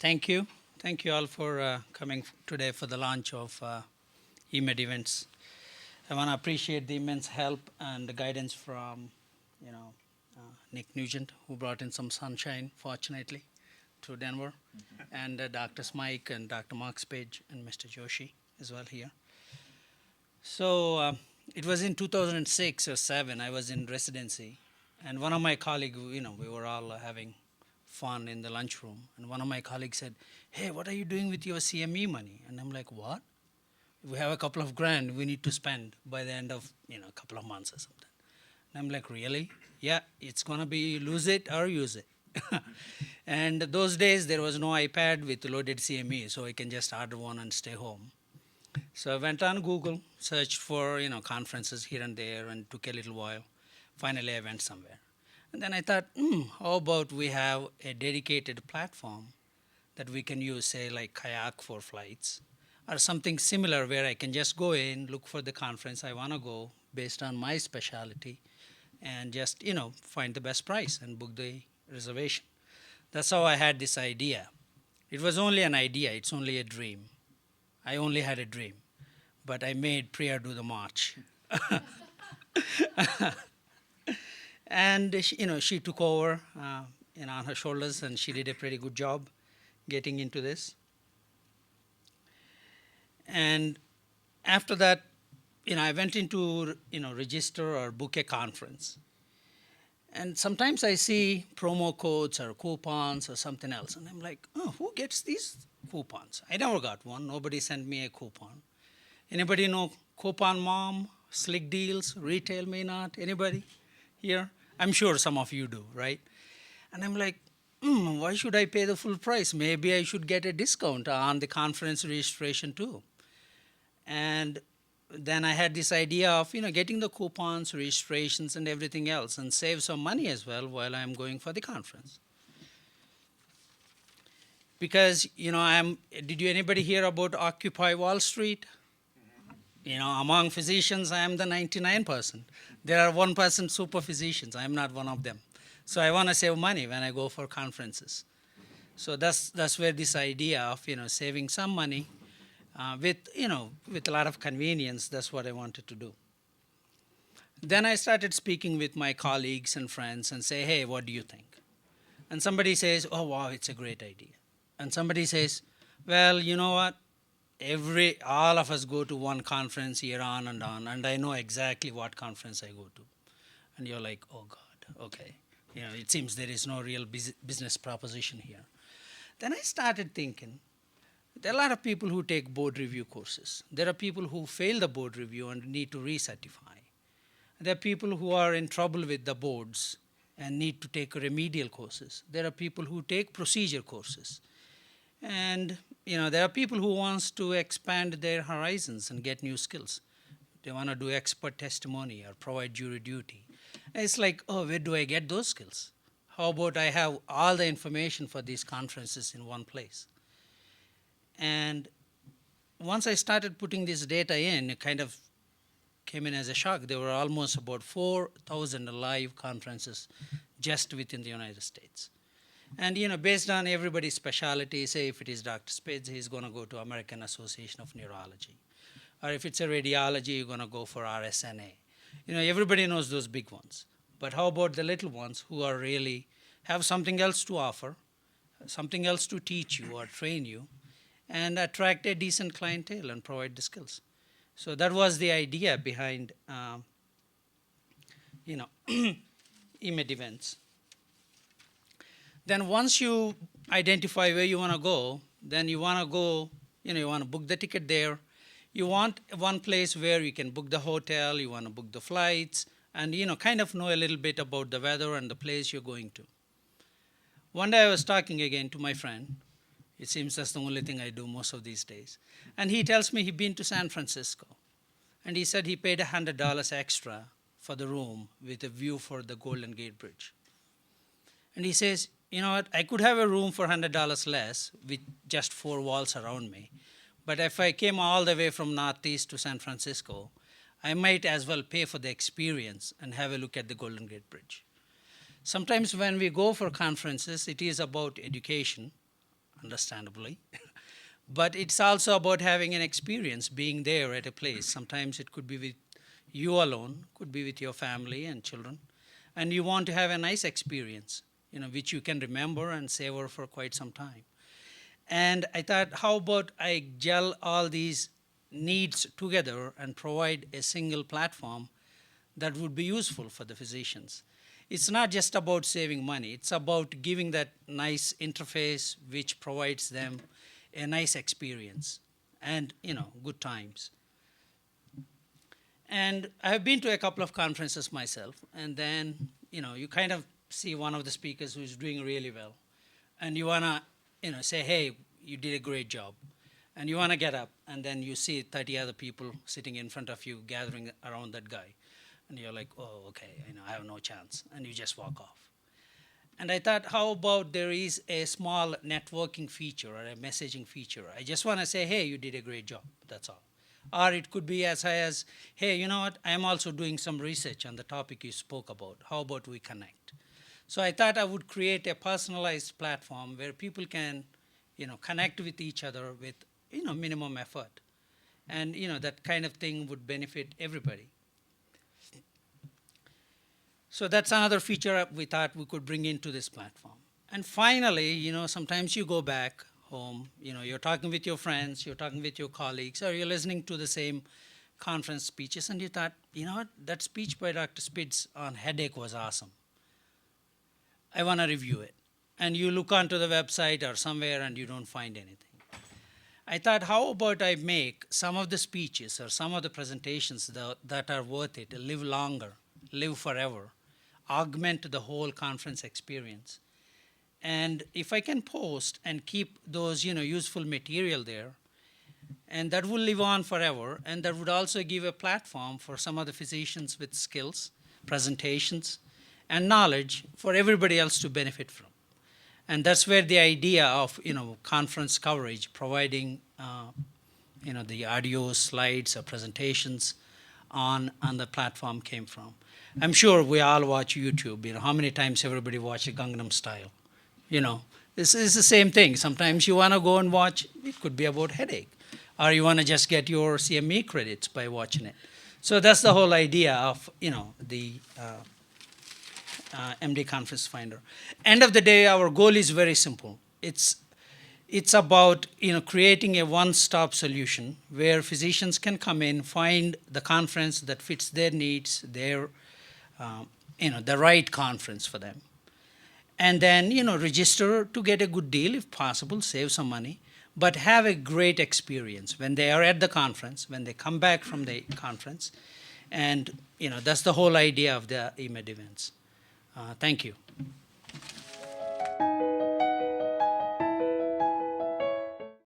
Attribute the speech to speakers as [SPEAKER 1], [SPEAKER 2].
[SPEAKER 1] Thank you. Thank you all for coming today for the launch of eMedEvents. I want to appreciate the immense help and the guidance from, Nick Nugent, who brought in some sunshine, fortunately, to Denver, and Drs. Mike and Dr. Mark Spage and Mr. Joshi as well here. So it was in 2006 or 7, I was in residency, and one of my colleagues, we were all having fun in the lunchroom, and one of my colleagues said, "Hey, what are you doing with your CME money?" And I'm like, "What? We have a couple of grand we need to spend by the end of a couple of months or something." And I'm like, "Really?" "Yeah, it's gonna be lose it or use it." And those days there was no iPad with loaded CME, so I can just order one and stay home. So I went on Google, searched for conferences here and there, and took a little while. Finally, I went somewhere. And then I thought, how about we have a dedicated platform that we can use, say, like Kayak for flights, or something similar where I can just go in, look for the conference I want to go based on my specialty, and just, find the best price and book the reservation. That's how I had this idea. It was only an idea. It's only a dream. I only had a dream. But I made Priya do the march. And she took over on her shoulders, and she did a pretty good job getting into this. And after that, I went into register or book a conference. And sometimes I see promo codes or coupons or something else, and I'm like, "Oh, who gets these coupons?" I never got one. Nobody sent me a coupon. Anybody know Coupon Mom, Slick Deals, Retail May Not? Anybody here? I'm sure some of you do, right? And I'm like, why should I pay the full price? Maybe I should get a discount on the conference registration too. And then I had this idea of, getting the coupons, registrations, and everything else, and save some money as well while I'm going for the conference. Because, did you anybody hear about Occupy Wall Street? Among physicians, I am the 99%. There are 1% super physicians. I am not one of them. So I want to save money when I go for conferences. So that's where this idea of saving some money with a lot of convenience. That's what I wanted to do. Then I started speaking with my colleagues and friends and say, "Hey, what do you think?" And somebody says, "Oh wow, it's a great idea." And somebody says, "Well, you know what? All of us go to one conference year on, and I know exactly what conference I go to." And you're like, "Oh God, okay." It seems there is no real business proposition here. Then I started thinking, there are a lot of people who take board review courses. There are people who fail the board review and need to recertify. There are people who are in trouble with the boards and need to take remedial courses. There are people who take procedure courses. And there are people who wants to expand their horizons and get new skills. They want to do expert testimony or provide jury duty. And it's like, oh, where do I get those skills? How about I have all the information for these conferences in one place? And once I started putting this data in, it kind of came in as a shock. There were almost about 4,000 live conferences just within the United States. And based on everybody's specialty, say if it is Dr. Spades, he's going to go to American Association of Neurology. Or if it's a radiology, you're going to go for RSNA. Everybody knows those big ones. But how about the little ones who are really have something else to offer, something else to teach you or train you, and attract a decent clientele and provide the skills? So that was the idea behind eMedEvents. Then once you identify where you want to go, then you want to go, you want to book the ticket there. You want one place where you can book the hotel, you want to book the flights, and kind of know a little bit about the weather and the place you're going to. One day I was talking again to my friend. It seems that's the only thing I do most of these days. And he tells me he'd been to San Francisco. And he said he paid $100 extra for the room with a view for the Golden Gate Bridge. And he says, "You know what, I could have a room for $100 less with just 4 walls around me. But if I came all the way from Northeast to San Francisco, I might as well pay for the experience and have a look at the Golden Gate Bridge." Sometimes when we go for conferences, it is about education understandably. But it's also about having an experience, being there at a place. Sometimes it could be with you alone, could be with your family and children, and you want to have a nice experience, which you can remember and savor for quite some time. And I thought, how about I gel all these needs together and provide a single platform that would be useful for the physicians. It's not just about saving money, it's about giving that nice interface which provides them a nice experience and good times. And I have been to a couple of conferences myself, and then you kind of see one of the speakers who is doing really well, and you wanna say, hey, you did a great job, and you wanna get up, and then you see 30 other people sitting in front of you gathering around that guy, and you're like, oh, okay, I have no chance, and you just walk off. And I thought, how about there is a small networking feature or a messaging feature? I just want to say, hey, you did a great job, that's all. Or it could be as high as, hey, you know what, I'm also doing some research on the topic you spoke about. How about we connect? So I thought I would create a personalized platform where people can, connect with each other with, minimum effort. And, that kind of thing would benefit everybody. So that's another feature we thought we could bring into this platform. And finally, sometimes you go back home, you're talking with your friends, you're talking with your colleagues, or you're listening to the same conference speeches, and you thought, what, that speech by Dr. Spitz on headache was awesome. I want to review it. And you look onto the website or somewhere and you don't find anything. I thought, how about I make some of the speeches or some of the presentations that are worth it, live longer, live forever, augment the whole conference experience. And if I can post and keep those, useful material there, and that will live on forever, and that would also give a platform for some of the physicians with skills, presentations, and knowledge for everybody else to benefit from. And that's where the idea of, conference coverage, providing, the audio slides or presentations on the platform came from. I'm sure we all watch YouTube. How many times everybody watched Gangnam Style? This is the same thing. Sometimes you want to go and watch, it could be about headache, or you want to just get your CME credits by watching it. So that's the whole idea of, the MD Conference Finder. End of the day, our goal is very simple. It's about, creating a one-stop solution where physicians can come in, find the conference that fits their needs, their, the right conference for them. And then, register to get a good deal if possible, save some money, but have a great experience when they are at the conference, when they come back from the conference. And, that's the whole idea of the eMedEvents. Thank you.